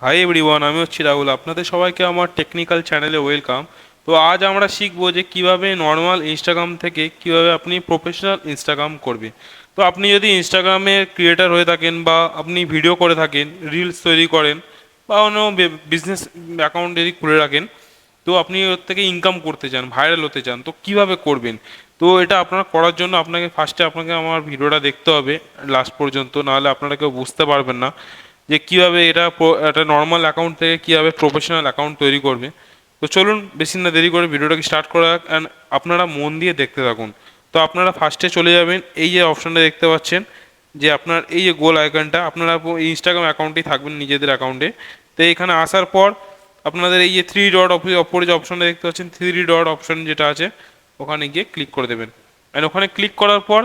Hi everyone, আমি হচ্ছি রাহুল। আপনাদের সবাইকে আমার টেকনিক্যাল চ্যানেলে ওয়েলকাম। তো আজ আমরা শিখবো যে কিভাবে নর্মাল ইনস্টাগ্রাম থেকে কিভাবে আপনি প্রফেশনাল ইনস্টাগ্রাম করবে। তো আপনি যদি ইনস্টাগ্রামে ক্রিয়েটার হয়ে থাকেন বা আপনি ভিডিও করে থাকেন, রিলস তৈরি করেন বা অন্য বিজনেস অ্যাকাউন্ট যদি খুলে রাখেন, তো আপনি ওর থেকে ইনকাম করতে চান, ভাইরাল হতে চান, তো কিভাবে করবেন? তো এটা আপনারা করার জন্য আপনাকে আমার ভিডিওটা দেখতে হবে লাস্ট পর্যন্ত, নাহলে আপনারা কেউ বুঝতে পারবেন না যে কিভাবে একটা নর্মাল অ্যাকাউন্ট থেকে কিভাবে প্রফেশনাল অ্যাকাউন্ট তৈরি করবে। তো চলুন বেশি না দেরি করে ভিডিওটাকে স্টার্ট করা যাক, অ্যান্ড আপনারা মন দিয়ে দেখতে থাকুন। তো আপনারা ফার্স্টে চলে যাবেন, এই যে অপশানটা দেখতে পাচ্ছেন, যে আপনার এই যে গোল আইকনটা, আপনারা ইনস্টাগ্রাম অ্যাকাউন্টেই থাকবেন, নিজেদের অ্যাকাউন্টে। তো এখানে আসার পর আপনাদের এই যে থ্রি ডট অপরে যে অপশানটা দেখতে পাচ্ছেন, থ্রি ডট অপশান যেটা আছে, ওখানে গিয়ে ক্লিক করে দেবেন। অ্যান্ড ওখানে ক্লিক করার পর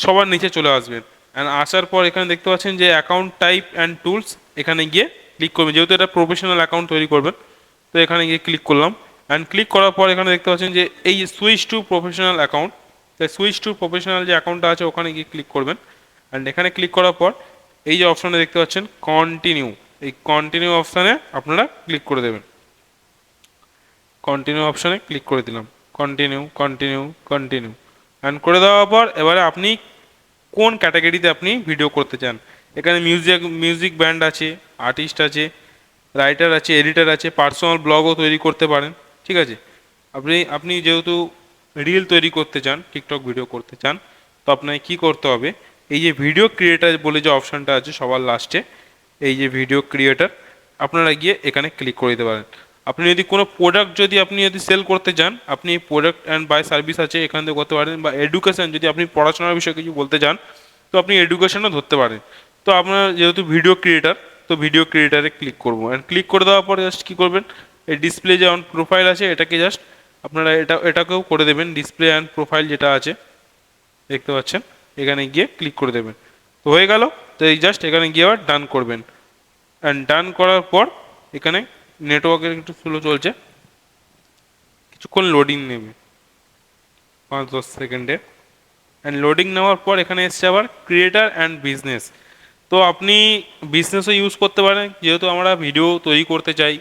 সবার নিচে চলে আসবেন। অ্যান্ড আসার পর এখানে দেখতে পাচ্ছেন যে অ্যাকাউন্ট টাইপ অ্যান্ড টুলস, এখানে গিয়ে ক্লিক করবেন, যেহেতু এটা প্রফেশনাল অ্যাকাউন্ট তৈরি করবেন। তো এখানে গিয়ে ক্লিক করলাম। অ্যান্ড ক্লিক করার পর এখানে দেখতে পাচ্ছেন যে এই সুইচ টু প্রফেশনাল অ্যাকাউন্ট, তাই সুইচ টু প্রফেশনাল যে অ্যাকাউন্টটা আছে ওখানে গিয়ে ক্লিক করবেন। অ্যান্ড এখানে ক্লিক করার পর এই যে অপশানে দেখতে পাচ্ছেন কন্টিনিউ, এই কন্টিনিউ অপশানে আপনারা ক্লিক করে দেবেন। কন্টিনিউ অপশানে ক্লিক করে দিলাম, কন্টিনিউ কন্টিনিউ কন্টিনিউ। অ্যান্ড করে দেওয়ার পর এবারে আপনি কোন ক্যাটাগরিতে আপনি ভিডিও করতে চান। এখানে মিউজিক ব্যান্ড আছে, আর্টিস্ট আছে, রাইটার আছে, এডিটার আছে, পার্সোনাল ব্লগও তৈরি করতে পারেন। ঠিক আছে, আপনি আপনি যেহেতু রিল তৈরি করতে চান, টিকটক ভিডিও করতে চান, তো আপনাকে কী করতে হবে, এই যে ভিডিও ক্রিয়েটার বলে যে অপশানটা আছে সবার লাস্টে, এই যে ভিডিও ক্রিয়েটার, আপনারা গিয়ে এখানে ক্লিক করে দিতে পারেন। আপনি যদি কোনো প্রোডাক্ট আপনি যদি সেল করতে চান, আপনি প্রোডাক্ট অ্যান্ড বাই সার্ভিস আছে এখান থেকে করতে পারেন, বা এডুকেশন যদি আপনি পড়াশোনার বিষয়ে কিছু বলতে চান, তো আপনি এডুকেশনও ধরতে পারেন। তো আপনার যেহেতু ভিডিও ক্রিয়েটার, তো ভিডিও ক্রিয়েটারে ক্লিক করবো। অ্যান্ড ক্লিক করে দেওয়ার পরে জাস্ট কী করবেন, এই ডিসপ্লে যে অন প্রোফাইল আছে এটাকে জাস্ট আপনারা এটাকেও করে দেবেন, ডিসপ্লে অ্যান্ড প্রোফাইল যেটা আছে দেখতে পাচ্ছেন, এখানে গিয়ে ক্লিক করে দেবেন। তো হয়ে গেল। তো এই জাস্ট এখানে গিয়ে আবার ডান করবেন। অ্যান্ড ডান করার পর এখানে নেটওয়ার্কের একটু স্লো চলছে, কিছুক্ষণ লোডিং নেবে, 5-10 সেকেন্ডে। অ্যান্ড লোডিং নেওয়ার পর এখানে এসছে আবার ক্রিয়েটার অ্যান্ড বিজনেস। তো আপনি বিজনেসও ইউজ করতে পারেন, যেহেতু আমরা ভিডিও তৈরি করতে চাই,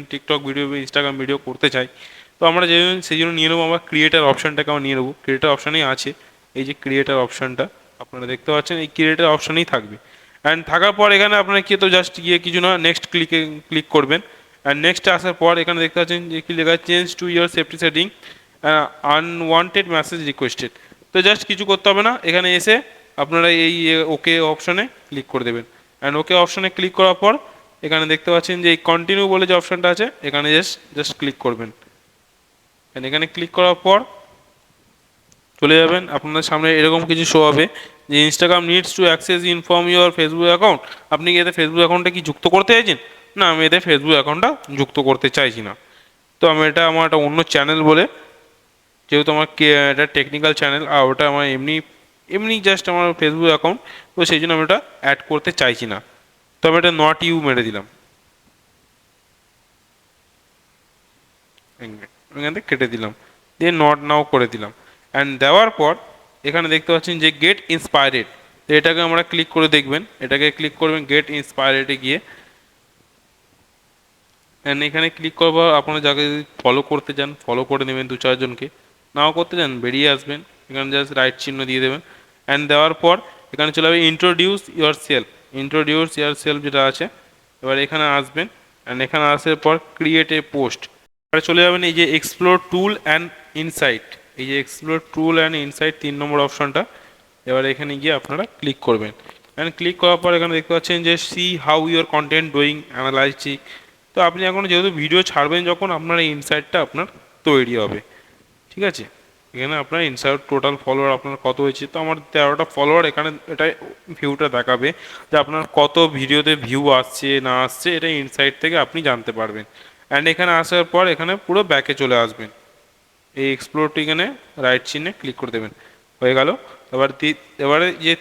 টিকটক ভিডিও, ইনস্টাগ্রাম ভিডিও করতে চাই, তো আমরা সেই জন্য নিয়ে নেবো, আমরা ক্রিয়েটার অপশানটাকে আমরা নিয়ে নেবো। ক্রিয়েটার অপশানেই আছে এই যে ক্রিয়েটার অপশানটা, আপনারা দেখতে পাচ্ছেন এই ক্রিয়েটার অপশানেই থাকবে। অ্যান্ড থাকার পর এখানে আপনারা কি, তো জাস্ট গিয়ে কিছু না, নেক্সট ক্লিক করবেন। অ্যান্ড নেক্সটে আসার পর এখানে দেখতে পাচ্ছেন যে কি লেখা, change to year safety setting, unwanted message requested. তো জাস্ট কিছু করতে হবে না, এখানে এসে আপনারা এই ওকে অপশানে ক্লিক করে দেবেন। অ্যান্ড ওকে অপশানে ক্লিক করার পর এখানে দেখতে পাচ্ছেন যে এই কন্টিনিউ বলে যে অপশানটা আছে, এখানে জাস্ট ক্লিক করবেন। এখানে ক্লিক করার পর চলে যাবেন, আপনাদের সামনে এরকম কিছু শো হবে যে Instagram needs to access inform your Facebook account. আপনি কি এতে ফেসবুক অ্যাকাউন্টটা কি যুক্ত করতে চাইছেন? না, আমি এতে ফেসবুক অ্যাকাউন্টটা যুক্ত করতে চাইছি না। তো আমি আমার একটা অন্য চ্যানেল বলে, যেহেতু এটা টেকনিক্যাল চ্যানেল, আর ওটা আমার এমনি এমনি জাস্ট আমার ফেসবুক অ্যাকাউন্ট, তো সেই জন্য আমি ওটা অ্যাড করতে চাইছি না। তো আমি এটা নট ইউ মেরে দিলাম, এখান থেকে কেটে দিলাম, দিয়ে নট নাও করে দিলাম। অ্যান্ড দেওয়ার পর এখানে দেখতে পাচ্ছেন যে গেট ইন্সপায়ারেড, তো এটাকে আমরা ক্লিক করে দেখবেন, এটাকে ক্লিক করবেন গেট ইন্সপায়ারেডে গিয়ে। অ্যান্ড এখানে ক্লিক করবার আপনারা যাকে যদি ফলো করতে চান ফলো করে নেবেন, 2-4 জনকে। নাও করতে চান বেরিয়ে আসবেন, এখানে জাস্ট রাইট চিহ্ন দিয়ে দেবেন। অ্যান্ড দেওয়ার পর এখানে চলে যাবে introduce your self, introduce your self যেটা আছে, এবার এখানে আসবেন। অ্যান্ড এখানে আসার পর ক্রিয়েট এ পোস্ট, এবারে চলে যাবেন এই যে এক্সপ্লোর টুল অ্যান্ড ইনসাইট, এই যে এক্সপ্লোর টুল অ্যান্ড ইনসাইট 3 নম্বর অপশনটা, এবার এখানে গিয়ে আপনারা ক্লিক করবেন। অ্যান্ড ক্লিক করার পর এখানে দেখতে পাচ্ছেন যে C how your content doing analysis. তো আপনি এখন যেহেতু ভিডিও ছাড়বেন, যখন আপনার এই ইনসাইটটা আপনার তৈরি হবে। ঠিক আছে, এখানে আপনার ইনসাইট টোটাল ফলোয়ার আপনার কত হয়েছে, তো আমার 13টা ফলোয়ার, এখানে এটা ভিউটা দেখাবে যে আপনার কত ভিডিওতে ভিউ আসছে না আসছে, এটা ইনসাইট থেকে আপনি জানতে পারবেন। অ্যান্ড এখানে আসার পর এখানে পুরো ব্যাকে চলে আসবেন, এই এক্সপ্লোরটি এখানে রাইট চিহ্নে ক্লিক করে দেবেন, হয়ে গেল। এবারে যে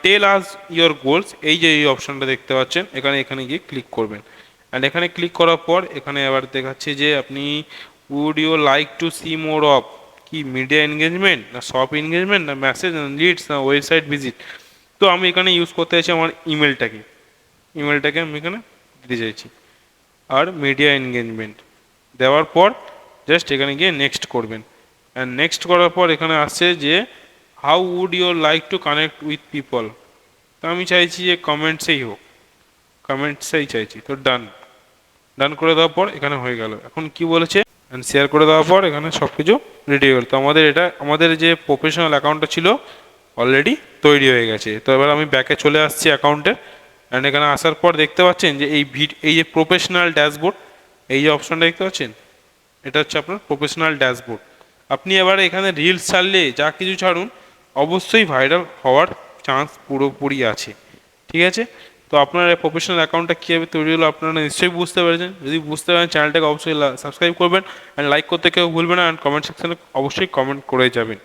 টেল আস ইয়োর গোলস, এই যে এই অপশানটা দেখতে পাচ্ছেন, এখানে এখানে গিয়ে ক্লিক করবেন। অ্যান্ড এখানে ক্লিক করার পর এখানে আবার দেখাচ্ছে যে আপনি would you like to see more of, কি মিডিয়া এনগেজমেন্ট না শপ এনগেজমেন্ট না মেসেজ না লিডস না ওয়েবসাইট ভিজিট। তো আমি এখানে ইউজ করতে চাইছি আমার ইমেলটাকে আমি এখানে দিতে চাইছি, আর মিডিয়া এনগেজমেন্ট দেওয়ার পর জাস্ট এখানে গিয়ে নেক্সট করবেন। অ্যান্ড নেক্সট করার পর এখানে আসছে যে how would you like to connect with people, তো আমি চাইছি যে কমেন্টসেই হোক, কমেন্টসেই চাইছি, তো ডান। ডান করে দেওয়ার পর এখানে হয়ে গেল। এখন কি বলেছে, অ্যান্ড শেয়ার করে দেওয়ার পর এখানে সব কিছু রেডি হয়ে গেল। তো আমাদের যে প্রফেশনাল অ্যাকাউন্টটা ছিল অলরেডি তৈরি হয়ে গেছে। তো এবার আমি ব্যাকে চলে আসছি অ্যাকাউন্টে। অ্যান্ড এখানে আসার পর দেখতে পাচ্ছেন যে এই যে প্রফেশনাল ড্যাশবোর্ড, এই যে অপশনটা দেখতে পাচ্ছেন, এটা হচ্ছে আপনার প্রফেশনাল ড্যাশবোর্ড। আপনি এবারে এখানে রিলস ছাড়লে যা কিছু ছাড়ুন অবশ্যই ভাইরাল হওয়ার চান্স পুরোপুরি আছে, ঠিক আছে। তো আপনার প্রফেশনাল অ্যাকাউন্টটা কীভাবে তৈরি হলো আপনারা নিশ্চয়ই বুঝতে পেরেছেন। যদি বুঝতে পারেন চ্যানেলটাকে অবশ্যই সাবস্ক্রাইব করবেন, অ্যান্ড লাইক করতে কেউ ভুলবেন না, অ্যান্ড কমেন্ট সেকশনে অবশ্যই কমেন্ট করে যাবেন।